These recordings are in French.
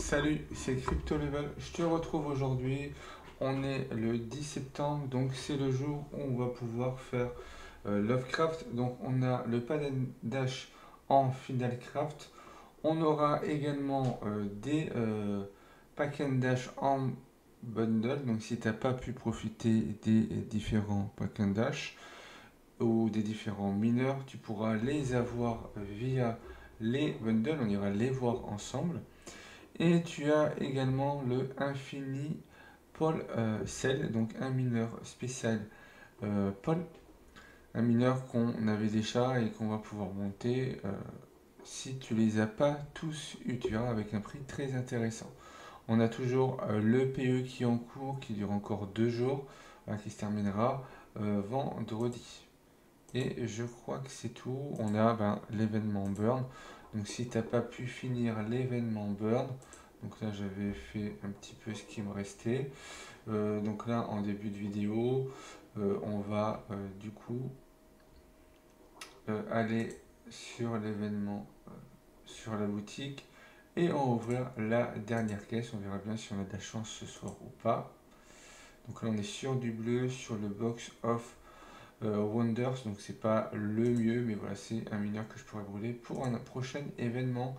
Salut, c'est Crypto Level. Je te retrouve aujourd'hui. On est le 10 septembre, donc c'est le jour où on va pouvoir faire Lovecraft. Donc on a le Paladin Dash en Finalcraft. On aura également des Pack and Dash en bundle. Donc si tu n'as pas pu profiter des différents Pack and Dash ou des différents mineurs, tu pourras les avoir via les bundles. On ira les voir ensemble. Et tu as également le Infini Paul Cell, donc un mineur spécial Paul, un mineur qu'on avait déjà et qu'on va pouvoir monter si tu les as pas tous eu, tu verras avec un prix très intéressant. On a toujours le PE qui est en cours, qui dure encore 2 jours, qui se terminera vendredi. Et je crois que c'est tout. On a l'événement Burn. Donc si tu n'as pas pu finir l'événement Burn, donc là j'avais fait un petit peu ce qui me restait. Donc là en début de vidéo, on va du coup aller sur l'événement, sur la boutique, et on va ouvrir la dernière caisse. On verra bien si on a de la chance ce soir ou pas. Donc là on est sur du bleu, sur le box of Wonders, donc c'est pas le mieux, mais voilà, c'est un mineur que je pourrais brûler pour un prochain événement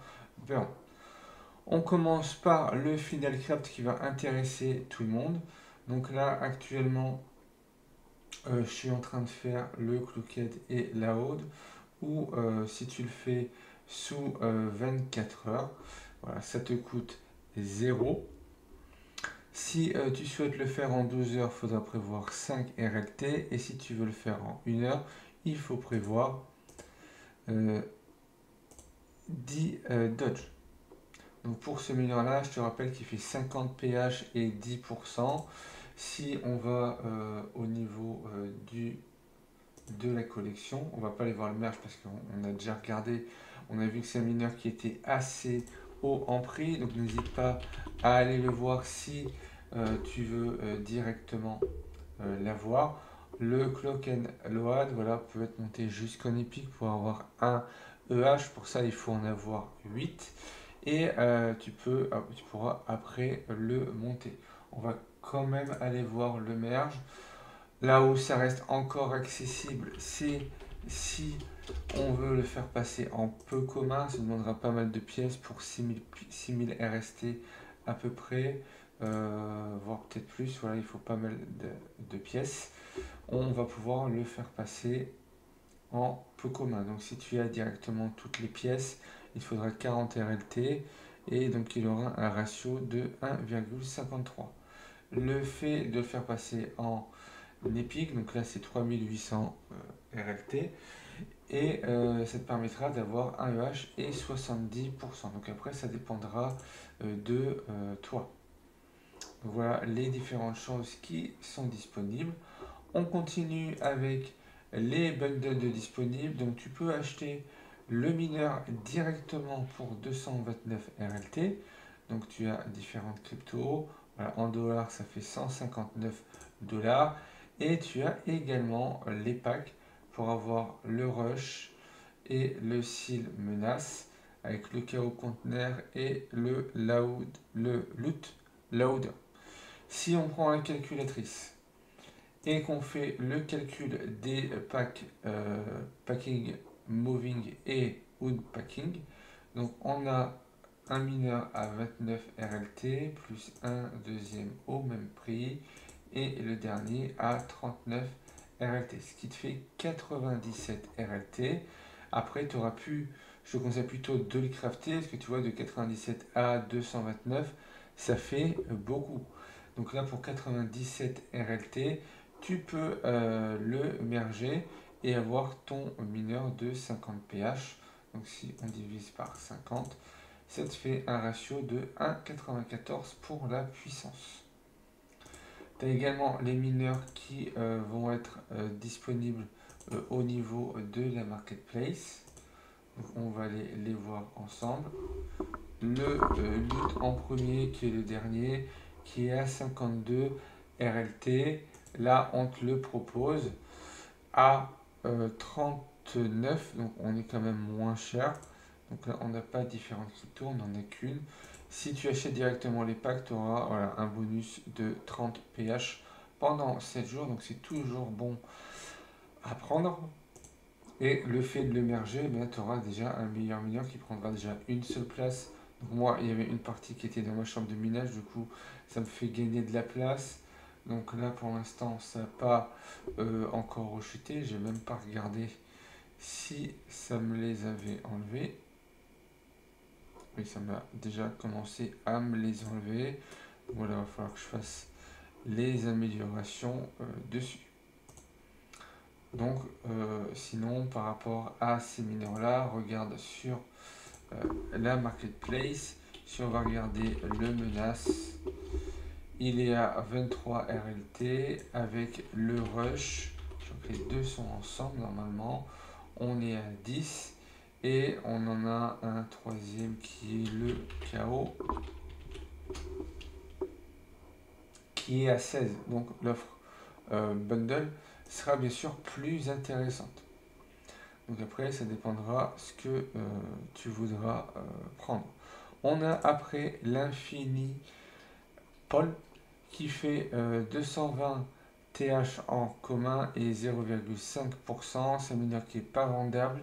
Burn. On commence par le Final Craft qui va intéresser tout le monde. Donc là, actuellement, je suis en train de faire le Cloaked et la Aude, ou si tu le fais sous 24 heures, voilà, ça te coûte 0. Si tu souhaites le faire en 12 heures, il faudra prévoir 5 RLT. Et si tu veux le faire en 1 heure, il faut prévoir 10 Dodge. Donc pour ce mineur-là, je te rappelle qu'il fait 50 pH et 10%. Si on va au niveau de la collection, on va pas aller voir le merge parce qu'on a déjà regardé. On a vu que c'est un mineur qui était assez haut en prix. Donc n'hésite pas à aller le voir si tu veux directement l'avoir. Le Cloak and Load, voilà, peut être monté jusqu'en épique pour avoir un EH. Pour ça, il faut en avoir 8. Et tu pourras après le monter. On va quand même aller voir le merge. Là où ça reste encore accessible, c'est si on veut le faire passer en peu commun. Ça demandera pas mal de pièces pour 6000 RST à peu près, voire peut-être plus. Voilà, il faut pas mal de pièces. On va pouvoir le faire passer en peu commun. Donc si tu as directement toutes les pièces, il faudra 40 RLT et donc il aura un ratio de 1,53. Le fait de le faire passer en épique, donc là c'est 3800 RLT, et ça te permettra d'avoir un EH et 70%. Donc après ça dépendra de toi. Donc voilà les différentes choses qui sont disponibles. On continue avec les bundles de disponibles. Donc tu peux acheter le mineur directement pour 229 RLT. Donc tu as différentes cryptos. Voilà, en dollars, ça fait 159 dollars. Et tu as également les packs pour avoir le rush et le seal menace avec le chaos conteneur et le loot loader. Si on prend la calculatrice et qu'on fait le calcul des packs packing, moving et wood packing, donc on a un mineur à 29 RLT plus un deuxième au même prix et le dernier à 39 RLT, ce qui te fait 97 RLT. Après, tu auras pu, je te conseille plutôt de le crafter, parce que tu vois, de 97 à 229, ça fait beaucoup. Donc là, pour 97 RLT, tu peux le merger et avoir ton mineur de 50 pH. Donc si on divise par 50, ça te fait un ratio de 1,94 pour la puissance. Tu as également les mineurs qui vont être disponibles au niveau de la marketplace. Donc on va les voir ensemble. Le loot en premier qui est le dernier, qui est à 52 RLT. Là, on te le propose à 39, donc on est quand même moins cher. Donc là, on n'a pas différentes cryptos, on n'en a qu'une. Si tu achètes directement les packs, tu auras voilà, un bonus de 30 PH pendant 7 jours. Donc c'est toujours bon à prendre. Et le fait de le merger, tu auras déjà un meilleur mineur qui prendra déjà une seule place. Donc moi, il y avait une partie qui était dans ma chambre de minage, du coup, ça me fait gagner de la place. Donc là, pour l'instant, ça n'a pas encore rechuté. J'ai même pas regardé si ça me les avait enlevés. Oui, ça m'a déjà commencé à me les enlever. Voilà, il va falloir que je fasse les améliorations dessus. Donc, sinon, par rapport à ces mineurs-là, regarde sur la marketplace. Si on va regarder le menace, il est à 23 RLT avec le rush. Je crois que les deux sont ensemble normalement. On est à 10 et on en a un troisième qui est le KO qui est à 16. Donc l'offre bundle sera bien sûr plus intéressante. Donc après, ça dépendra ce que tu voudras prendre. On a après l'infini Paul qui fait 220 TH en commun et 0,5%. C'est un mineur qui n'est pas vendable.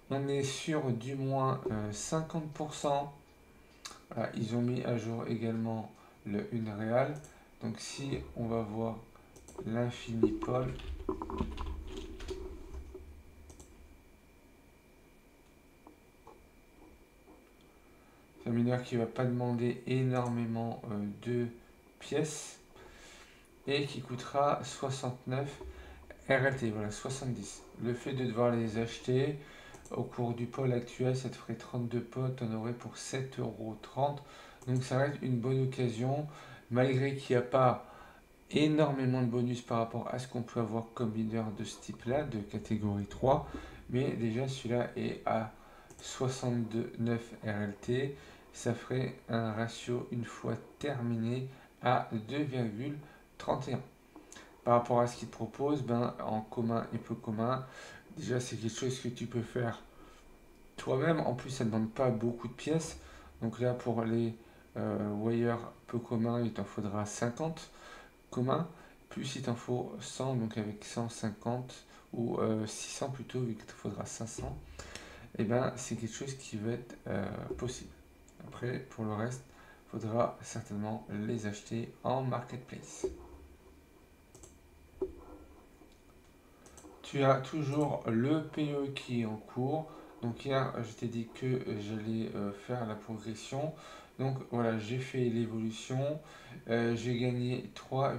On est sur du moins 50%. Voilà, ils ont mis à jour également le Unreal. Donc si on va voir l'infini Paul, c'est un mineur qui ne va pas demander énormément de pièces et qui coûtera 69 RLT, voilà 70. Le fait de devoir les acheter au cours du pôle actuel, ça te ferait 32 potes, on aurait pour 7,30 €. Donc ça reste une bonne occasion, malgré qu'il n'y a pas énormément de bonus par rapport à ce qu'on peut avoir comme mineur de ce type-là, de catégorie 3. Mais déjà celui-là est à 69 RLT. Ça ferait un ratio une fois terminé à 2,31. Par rapport à ce qu'il te propose, en commun et peu commun, déjà c'est quelque chose que tu peux faire toi-même. En plus, ça ne demande pas beaucoup de pièces. Donc là, pour les wires peu communs, il t'en faudra 50 communs. Plus il t'en faut 100, donc avec 150 ou 600 plutôt, vu qu'il te faudra 500. Et c'est quelque chose qui va être possible. Après, pour le reste, il faudra certainement les acheter en marketplace. Tu as toujours le PE qui est en cours. Donc hier, je t'ai dit que j'allais faire la progression. Donc voilà, j'ai fait l'évolution. J'ai gagné 3,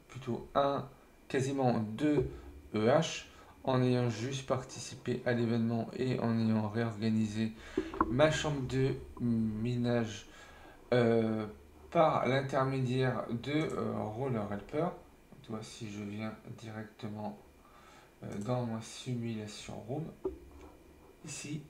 plutôt 1, quasiment 2 EH en ayant juste participé à l'événement et en ayant réorganisé ma chambre de minage euh, par l'intermédiaire de Roller Helper. Tu vois, si je viens directement dans ma simulation room, ici,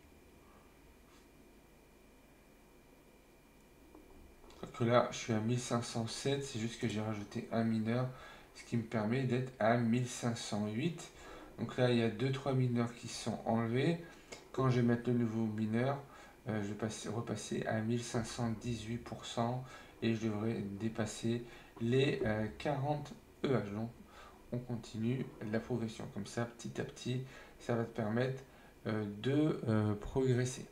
que là je suis à 1507, c'est juste que j'ai rajouté un mineur, ce qui me permet d'être à 1508. Donc là il y a 2-3 mineurs qui sont enlevés. Quand je vais mettre le nouveau mineur, je vais repasser à 1518% et je devrais dépasser les 40 EH. Donc on continue la progression. Comme ça, petit à petit, ça va te permettre de progresser.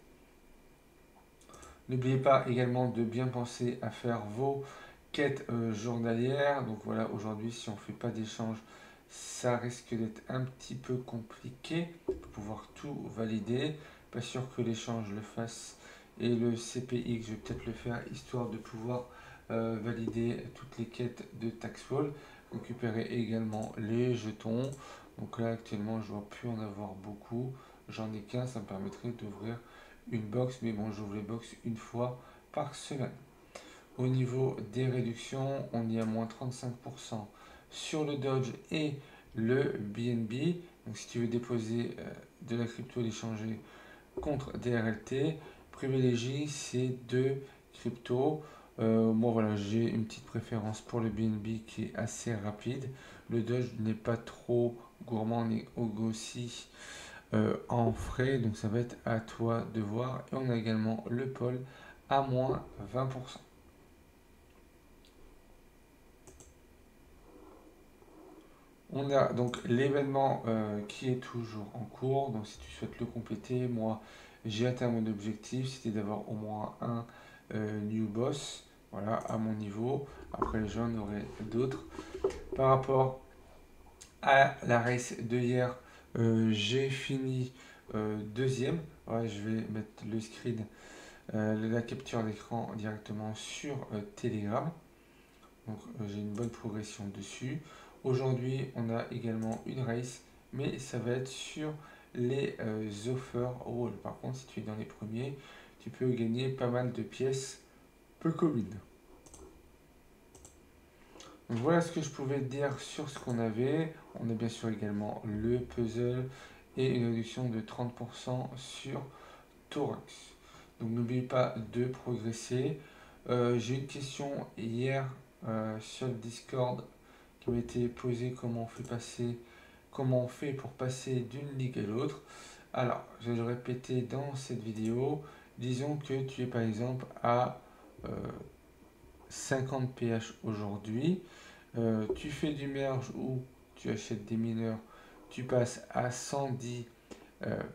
N'oubliez pas également de bien penser à faire vos quêtes journalières. Donc voilà, aujourd'hui, si on ne fait pas d'échange, ça risque d'être un petit peu compliqué pour pouvoir tout valider. Pas sûr que l'échange le fasse et le CPX, je vais peut-être le faire histoire de pouvoir valider toutes les quêtes de Taxfall. Récupérer également les jetons. Donc là, actuellement, je ne vois plus en avoir beaucoup. J'en ai qu'un, ça me permettrait d'ouvrir une box, mais bon, j'ouvre les box une fois par semaine. Au niveau des réductions, on y a moins 35% sur le Dodge et le BNB. Donc si tu veux déposer de la crypto, l'échanger contre des RLT, privilégie ces deux cryptos. Moi voilà, j'ai une petite préférence pour le BNB qui est assez rapide. Le Dodge n'est pas trop gourmand, on est aussi en frais, donc ça va être à toi de voir. Et on a également le pôle à moins 20%. On a donc l'événement qui est toujours en cours. Donc si tu souhaites le compléter, moi j'ai atteint mon objectif, c'était d'avoir au moins un new boss, voilà, à mon niveau. Après les gens en auraient d'autres. Par rapport à la race de hier, j'ai fini deuxième. Ouais, je vais mettre le screen, la capture d'écran directement sur Telegram. Donc j'ai une bonne progression dessus. Aujourd'hui, on a également une race, mais ça va être sur les offer rolls. Par contre, si tu es dans les premiers, tu peux gagner pas mal de pièces peu communes. Donc voilà ce que je pouvais dire sur ce qu'on avait. On a bien sûr également le puzzle et une réduction de 30% sur Thorax. Donc n'oubliez pas de progresser. J'ai une question hier sur le Discord qui m'a été posée, comment on fait pour passer d'une ligue à l'autre. Alors, je vais le répéter dans cette vidéo. Disons que tu es par exemple à 50 PH aujourd'hui. Tu fais du merge ou tu achètes des mineurs, tu passes à 110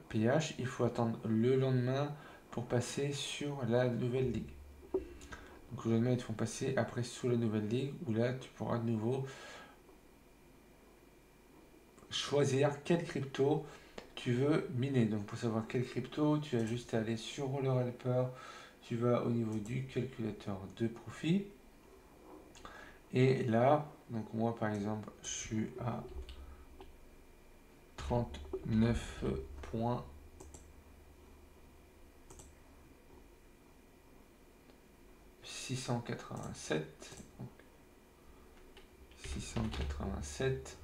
PH. Il faut attendre le lendemain pour passer sur la nouvelle ligue. Donc le lendemain, ils te font passer après sous la nouvelle ligue où là, tu pourras de nouveau choisir quelle crypto tu veux miner. Donc pour savoir quelle crypto, tu as juste à aller sur Roller Helper, tu vas au niveau du calculateur de profit. Et là, donc moi par exemple, je suis à 39 points. 687, 687,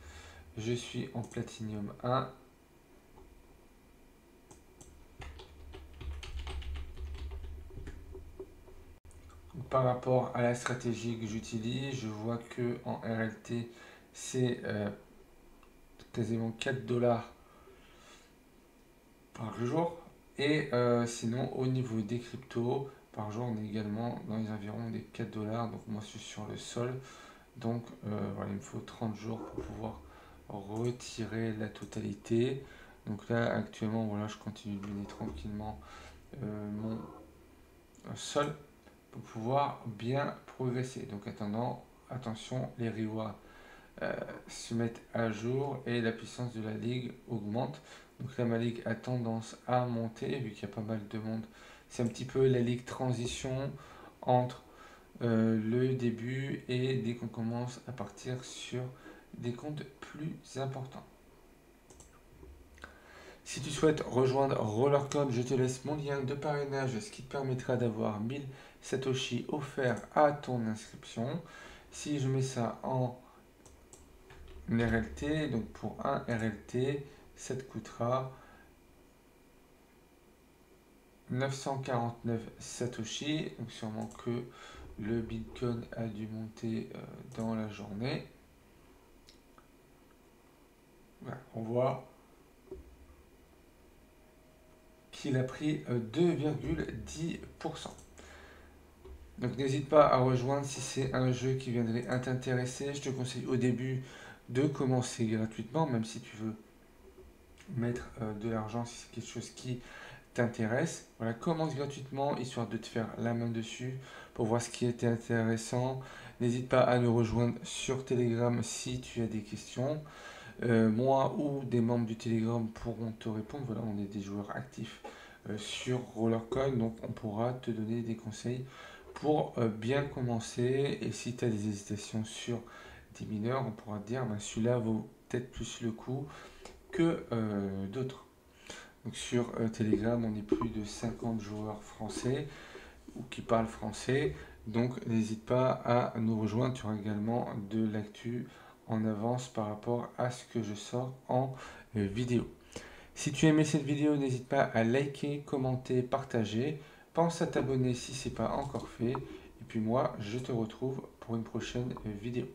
je suis en Platinium 1. Par rapport à la stratégie que j'utilise, je vois que en RLT, c'est quasiment 4 $ par jour. Et sinon, au niveau des cryptos, par jour, on est également dans les environs des 4 $. Donc moi, je suis sur le sol. Donc voilà, il me faut 30 jours pour pouvoir retirer la totalité. Donc là, actuellement, voilà, je continue de miner tranquillement mon sol pour pouvoir bien progresser. Donc attendant, attention, les rewards se mettent à jour et la puissance de la ligue augmente. Donc là, ma ligue a tendance à monter vu qu'il y a pas mal de monde. C'est un petit peu la ligue transition entre le début et dès qu'on commence à partir sur des comptes plus importants. Si tu souhaites rejoindre Rollercoin, je te laisse mon lien de parrainage, ce qui te permettra d'avoir 1000 Satoshi offerts à ton inscription. Si je mets ça en RLT, donc pour un RLT, ça te coûtera 949 Satoshi. Donc sûrement que le Bitcoin a dû monter dans la journée. Voilà, on voit qu'il a pris 2,10%. Donc n'hésite pas à rejoindre si c'est un jeu qui viendrait à t'intéresser. Je te conseille au début de commencer gratuitement, même si tu veux mettre de l'argent, si c'est quelque chose qui t'intéresse. Voilà, commence gratuitement, histoire de te faire la main dessus pour voir ce qui était intéressant. N'hésite pas à nous rejoindre sur Telegram si tu as des questions. Moi ou des membres du Telegram pourront te répondre. Voilà, on est des joueurs actifs sur Rollercoin, donc on pourra te donner des conseils pour bien commencer. Et si tu as des hésitations sur des mineurs, on pourra te dire ben, celui-là vaut peut-être plus le coup que d'autres. Donc sur Telegram, on est plus de 50 joueurs français ou qui parlent français. Donc n'hésite pas à nous rejoindre. Tu auras également de l'actu en avance par rapport à ce que je sors en vidéo. Si tu as aimé cette vidéo, n'hésite pas à liker, commenter, partager. Pense à t'abonner si ce n'est pas encore fait. Et puis moi, je te retrouve pour une prochaine vidéo.